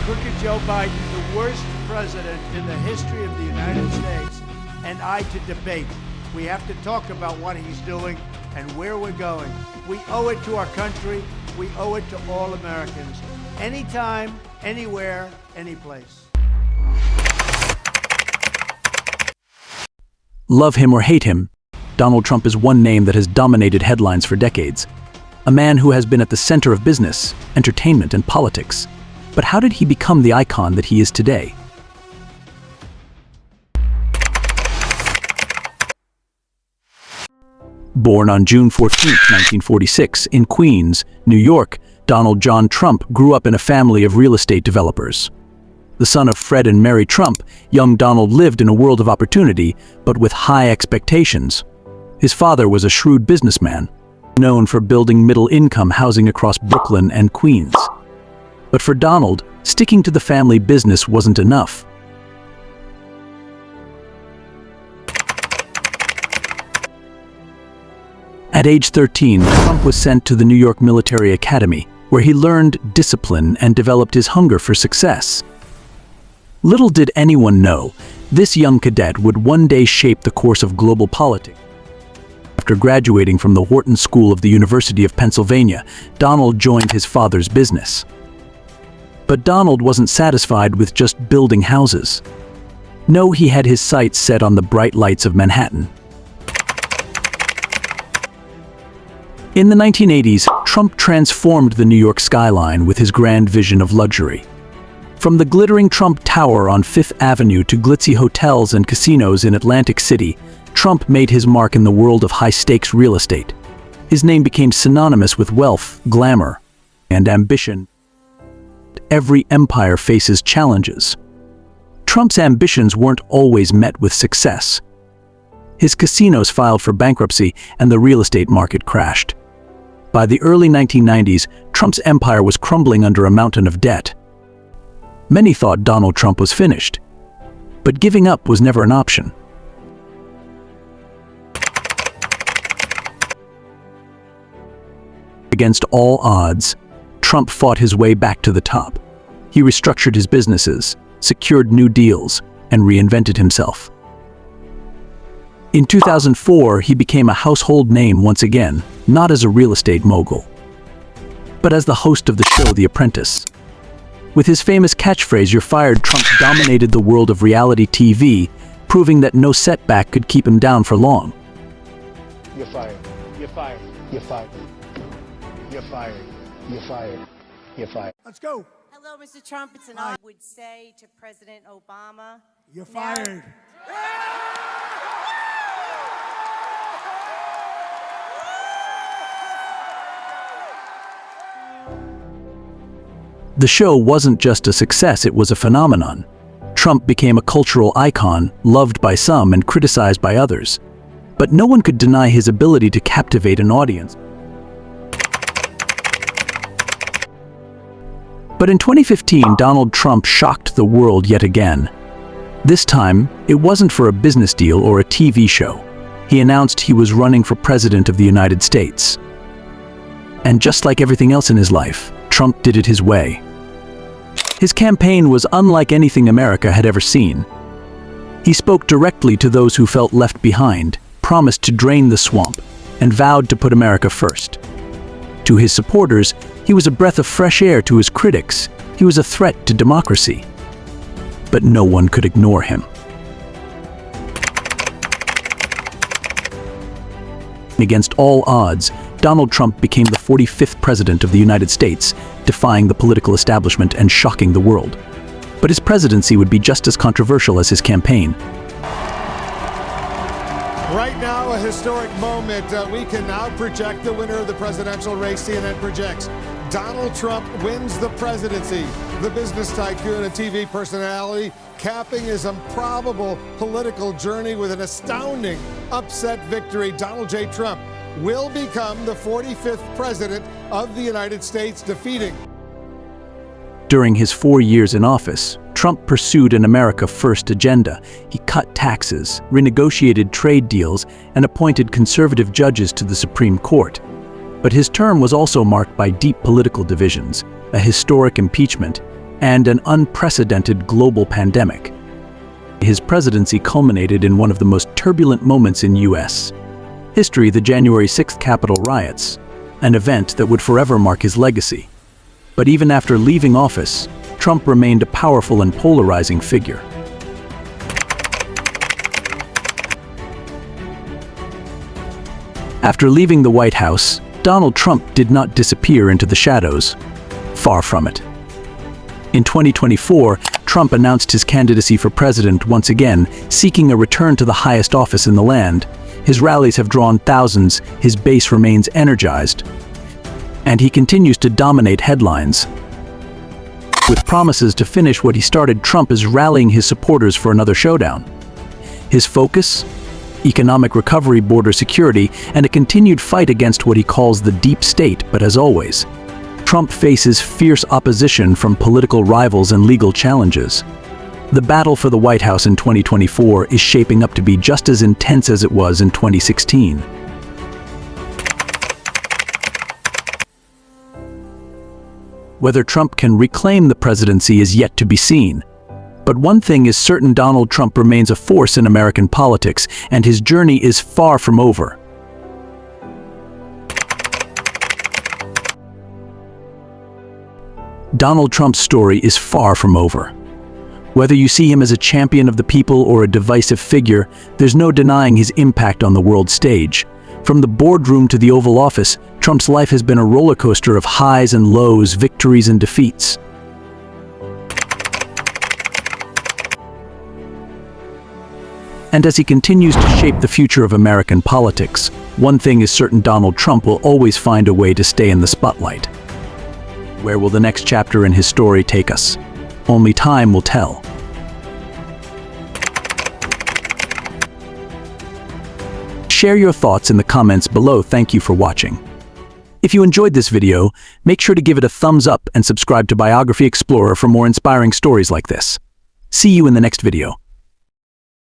crooked Joe Biden, the worst president in the history of the United States, and I to debate. We have to talk about what he's doing and where we're going. We owe it to our country. We owe it to all Americans. Anytime, anywhere, anyplace. Love him or hate him, Donald Trump is one name that has dominated headlines for decades. A man who has been at the center of business, entertainment, and politics. But how did he become the icon that he is today? Born on June 14, 1946, in Queens, New York, Donald John Trump grew up in a family of real estate developers. The son of Fred and Mary Trump, young Donald lived in a world of opportunity, but with high expectations. His father was a shrewd businessman, known for building middle-income housing across Brooklyn and Queens. But for Donald, sticking to the family business wasn't enough. At age 13, Trump was sent to the New York Military Academy, where he learned discipline and developed his hunger for success. Little did anyone know, this young cadet would one day shape the course of global politics. After graduating from the Wharton School of the University of Pennsylvania, Donald joined his father's business. But Donald wasn't satisfied with just building houses. No, he had his sights set on the bright lights of Manhattan. In the 1980s, Trump transformed the New York skyline with his grand vision of luxury. From the glittering Trump Tower on Fifth Avenue to glitzy hotels and casinos in Atlantic City, Trump made his mark in the world of high-stakes real estate. His name became synonymous with wealth, glamour, and ambition. Every empire faces challenges. Trump's ambitions weren't always met with success. His casinos filed for bankruptcy and the real estate market crashed. By the early 1990s, Trump's empire was crumbling under a mountain of debt. Many thought Donald Trump was finished, but giving up was never an option. Against all odds, Trump fought his way back to the top. He restructured his businesses, secured new deals, and reinvented himself. In 2004, he became a household name once again, not as a real estate mogul, but as the host of the show The Apprentice. With his famous catchphrase, "You're fired," Trump dominated the world of reality TV, proving that no setback could keep him down for long. You're fired. You're fired. You're fired. You're fired. You're fired. You're fired. Let's go. Hello, Mr. Trump. It's an honor. I would say to President Obama, You're fired. The show wasn't just a success, it was a phenomenon. Trump became a cultural icon, loved by some and criticized by others. But no one could deny his ability to captivate an audience. But in 2015, Donald Trump shocked the world yet again. This time, it wasn't for a business deal or a TV show. He announced he was running for president of the United States. And just like everything else in his life, Trump did it his way. His campaign was unlike anything America had ever seen. He spoke directly to those who felt left behind, promised to drain the swamp, and vowed to put America first. To his supporters, he was a breath of fresh air. To his critics, he was a threat to democracy. But no one could ignore him. Against all odds, Donald Trump became the 45th president of the United States, defying the political establishment and shocking the world. But his presidency would be just as controversial as his campaign. Right now, a historic moment. We can now project the winner of the presidential race. CNN projects Donald Trump wins the presidency. The business tycoon and TV personality capping his improbable political journey with an astounding upset victory. Donald J. Trump will become the 45th president of the United States, defeating. During his 4 years in office, Trump pursued an America First agenda. He cut taxes, renegotiated trade deals, and appointed conservative judges to the Supreme Court. But his term was also marked by deep political divisions, a historic impeachment, and an unprecedented global pandemic. His presidency culminated in one of the most turbulent moments in U.S. history, the January 6th Capitol riots, an event that would forever mark his legacy. But even after leaving office, Trump remained a powerful and polarizing figure. After leaving the White House, Donald Trump did not disappear into the shadows. Far from it. In 2024, Trump announced his candidacy for president once again, seeking a return to the highest office in the land. His rallies have drawn thousands, his base remains energized, and he continues to dominate headlines. With promises to finish what he started, Trump is rallying his supporters for another showdown. His focus? Economic recovery, border security, and a continued fight against what he calls the deep state. But as always, Trump faces fierce opposition from political rivals and legal challenges. The battle for the White House in 2024 is shaping up to be just as intense as it was in 2016. Whether Trump can reclaim the presidency is yet to be seen. But one thing is certain: Donald Trump remains a force in American politics, and his journey is far from over. Donald Trump's story is far from over. Whether you see him as a champion of the people or a divisive figure, there's no denying his impact on the world stage. From the boardroom to the Oval Office, Trump's life has been a roller coaster of highs and lows, victories and defeats. And as he continues to shape the future of American politics, one thing is certain: Donald Trump will always find a way to stay in the spotlight. Where will the next chapter in his story take us? Only time will tell. Share your thoughts in the comments below. Thank you for watching. If you enjoyed this video, make sure to give it a thumbs up and subscribe to Biography Explorer for more inspiring stories like this. See you in the next video.